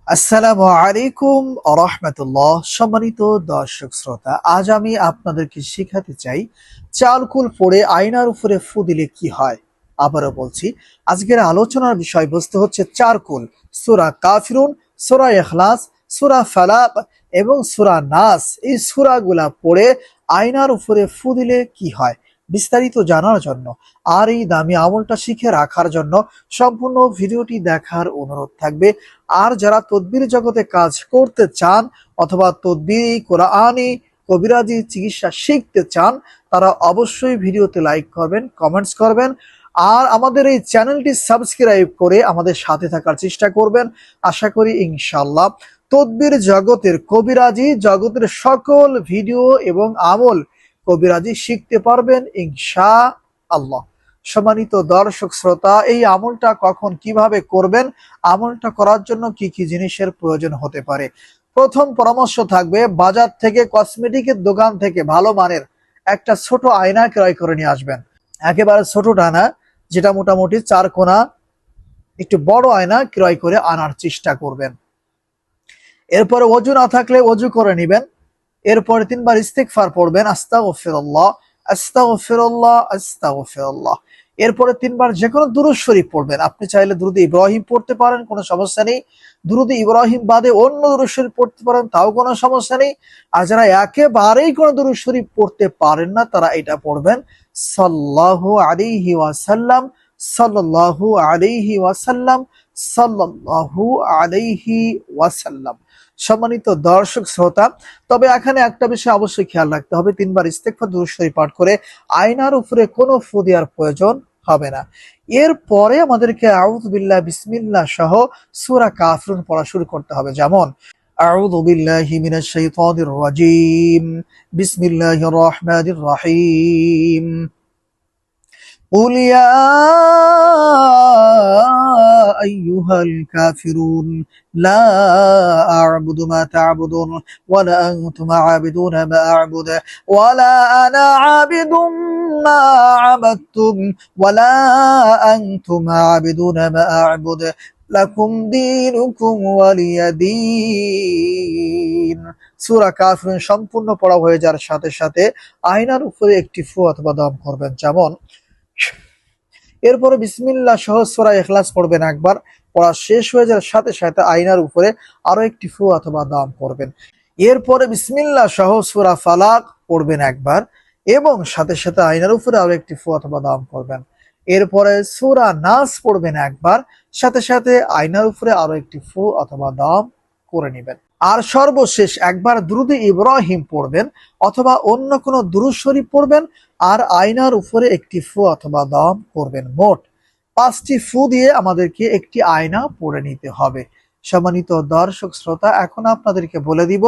আসসালামু আলাইকুম রাহমাতুল্লাহ। সম্মানিত দর্শক শ্রোতা, আজ আমি আপনাদেরকে শেখাতে চাই চালকুল পড়ে আয়নার উপরে ফু দিলে কি হয়। আবারও বলছি, আজকের আলোচনার বিষয়বস্তু হচ্ছে চারকুল, সূরা কাফিরুন, সূরা ইখলাস, সূরা ফালাক এবং সূরা নাস। এই সূরাগুলা পড়ে আয়নার উপরে ফু দিলে কি হয়, বিস্তারিত জানার জন্য আর এই দামি আমলটা শিখে রাখার জন্য সম্পূর্ণ ভিডিওটি দেখার অনুরোধ থাকবে। আর যারা তদবির জগতে কাজ করতে চান অথবা তদবির কোরআনি কবিরাজি চিকিৎসা শিখতে চান, তারা অবশ্যই ভিডিওতে লাইক করবেন, কমেন্টস করবেন আর আমাদের এই চ্যানেলটি সাবস্ক্রাইব করে আমাদের সাথে থাকার চেষ্টা করবেন। আশা করি ইনশাআল্লাহ তদবির জগতের কবিরাজি জগতের সকল ভিডিও এবং আমল কবিরাজি শিখতে পারবেন ইনশাআল্লাহ। সম্মানিত দর্শক শ্রোতা, এই আমলটা কখন কিভাবে করবেন, আমলটা করার জন্য কি কি জিনিসের প্রয়োজন হতে পারে। প্রথম পরামর্শ থাকবে, বাজার থেকে কসমেটিকের দোকান থেকে ভালো মানের একটা ছোট আয়না ক্রয় করে নিয়ে আসবেন। একেবারে ছোটটা না, যেটা মোটামুটি 4 কোনা, একটু বড় আয়না ক্রয় করে আনার চেষ্টা করবেন। এরপরে ওযু না থাকলে ওযু করে নেবেন। এরপরে 3 বার ইস্তিগফার পড়বেন, আস্তাগফিরুল্লাহ আস্তাগফিরুল্লাহ আস্তাগফিরুল্লাহ। এরপরে 3 বার যে কোনো দুরূদ শরীফ পড়বেন। আপনি চাইলে দুরূদ ইব্রাহিম পড়তে পারেন, কোনো সমস্যা নেই। দুরূদ ইব্রাহিম বাদে অন্য দুরূদ শরীফ পড়তে পারেন, তাও কোনো সমস্যা নেই। আর যারা একেবারেই কোনো দুরূদ শরীফ পড়তে পারেন না, তারা এটা পড়বেন, সাল্লাল্লাহু আলাইহি ওয়াসাল্লাম সাল্লাল্লাহু আলাইহি ওয়াসাল্লাম সাল্লাল্লাহু আলাইহি ওয়াসাল্লাম। সম্মানিত দর্শক শ্রোতা, তবে এখানে একটা বিষয় অবশ্যই খেয়াল রাখতে হবে, 3 বার ইস্তেগফার দুরূদ শরীফ পাঠ করে আয়নার উপরে কোনো ফু দেওয়ার প্রয়োজন হবে না। এরপরে আমাদেরকে আউযু বিল্লাহ বিসমিল্লাহ সহ সূরা কাফিরুন পড়া শুরু করতে হবে। যেমন আউযু বিল্লাহি মিনাশ শাইতানির রাজীম, বিসমিল্লাহির রহমানির রহিম, قل يا أيها الكافرون لا أعبد ما تعبدون ولا أنتم عابدون ما أعبد ولا أنا عابد ما عبدتم ولا أنتم عابدون ما أعبد لكم دينكم ولي دين। সূরা কাফিরুন সম্পূর্ণ পড়া হয়ে যাওয়ার সাথে সাথে আয়নার উপরে একটি ফু অথবা দম করবেন। যেমন এরপরে বিসমিল্লাহ সহ সূরা ইখলাস পড়বেন একবার। পড়া শেষ হয়ে যাওয়ার সাথে সাথে আয়নার উপরে আরো একটি ফু অথবা দাম করবেন। এরপরে বিসমিল্লাহ সহ সূরা ফালাক পড়বেন একবার এবং সাথে সাথে আয়নার উপরে আরো একটি ফু অথবা দাম করবেন। এরপরে সূরা নাস পড়বেন একবার, সাথে সাথে আয়নার উপরে আরো একটি ফু অথবা দাম করে নেবেন। আর সর্বশেষ একবার দুরূদে ইব্রাহিম পড়বেন অথবা অন্য কোনো দুরূদ শরীফ পড়বেন আর আয়নার উপরে একটি ফু অথবা দম করবেন। মোট 5টি ফু দিয়ে আমাদেরকে একটি আয়না পড়ে নিতে হবে। সম্মানিত দর্শক শ্রোতা, এখন আপনাদেরকে বলে দিব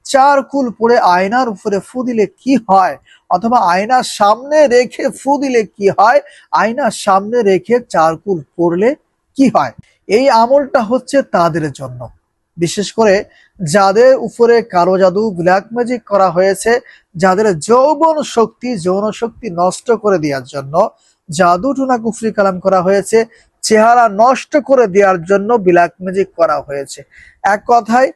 চারকুল পড়ে আয়নার উপরে ফু দিলে কি হয়, অথবা আয়নার সামনে রেখে ফু দিলে কি হয়, আয়নার সামনে রেখে চারকুল পড়লে কি হয়। এই আমলটা হচ্ছে তাদের জন্য, বিশেষ করে যাদের উপরে কালো জাদু ব্ল্যাক ম্যাজিক করা হয়েছে, যাদের যৌবন শক্তি যৌন শক্তি নষ্ট করে দেওয়ার জন্য জাদু টুনা কুফরি কালাম করা হয়েছে, চেহারা নষ্ট করে দেওয়ার জন্য ব্ল্যাক ম্যাজিক করা হয়েছে। এক কথায়,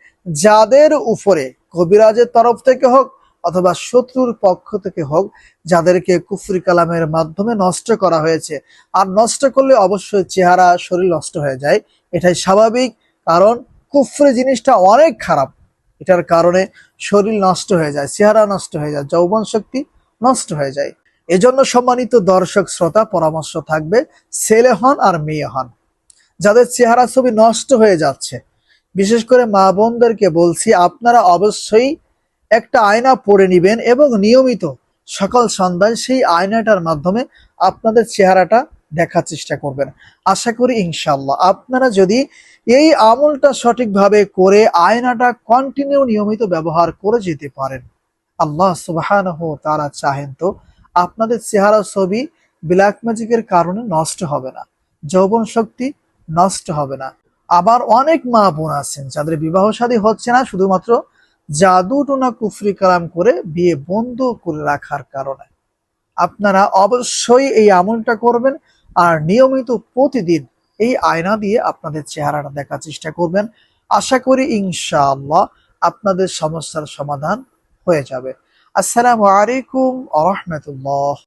যাদের উপরে কবিরাজের তরফ থেকে হোক অথবা শত্রুর পক্ষ থেকে হোক, যাদেরকে কুফরি কালামের মাধ্যমে নষ্ট করা হয়েছে, আর নষ্ট করলে অবশ্যই চেহারা শরীর নষ্ট হয়ে যায়, এটাই স্বাভাবিক। কারণ কুফরি জিনিসটা অনেক খারাপ, এটার কারণে শরীর নষ্ট হয়ে যায়, চেহারা নষ্ট হয়ে যায়, যৌবন শক্তি নষ্ট হয়ে যায়। এজন্য সম্মানিত দর্শক শ্রোতা, পরামর্শ থাকবে, ছেলে হন আর মেয়ে হন, যাদের চেহারা ছবি নষ্ট হয়ে যাচ্ছে, বিশেষ করে মা বোনদেরকে বলছি, আপনারা অবশ্যই একটা আয়না পরে নিবেন এবং নিয়মিত সকাল সন্ধ্যায় সেই আয়নাটার মাধ্যমে আপনাদের চেহারাটা দেখার চেষ্টা করবেন। আশা করি ইনশাআল্লাহ আপনারা যদি এই আমলটা সঠিকভাবে করে আয়নাটা কন্টিনিউ নিয়মিত ব্যবহার করে যেতে পারেন, আল্লাহ সুবহানাহু ওয়া তাআলা চাহেন তো আপনাদের চেহারা ছবি ব্ল্যাক ম্যাজিকের কারণে নষ্ট হবে না, যৌবন শক্তি নষ্ট হবে না। আবার অনেক মা বোন আছেন যাদের বিবাহ শাদী হচ্ছে না, শুধুমাত্র জাদু টোনা কুফরি কালাম করে বিয়ে বন্ধ করে রাখার কারণে। আপনারা অবশ্যই এই আমলটা করবেন আর নিয়মিত প্রতিদিন এই আয়না দিয়ে আপনাদের চেহারাটা দেখার চেষ্টা করবেন। আশা করি ইনশাআল্লাহ আপনাদের সমস্যার সমাধান হয়ে যাবে। আসসালামু আলাইকুম ওয়া রাহমাতুল্লাহ।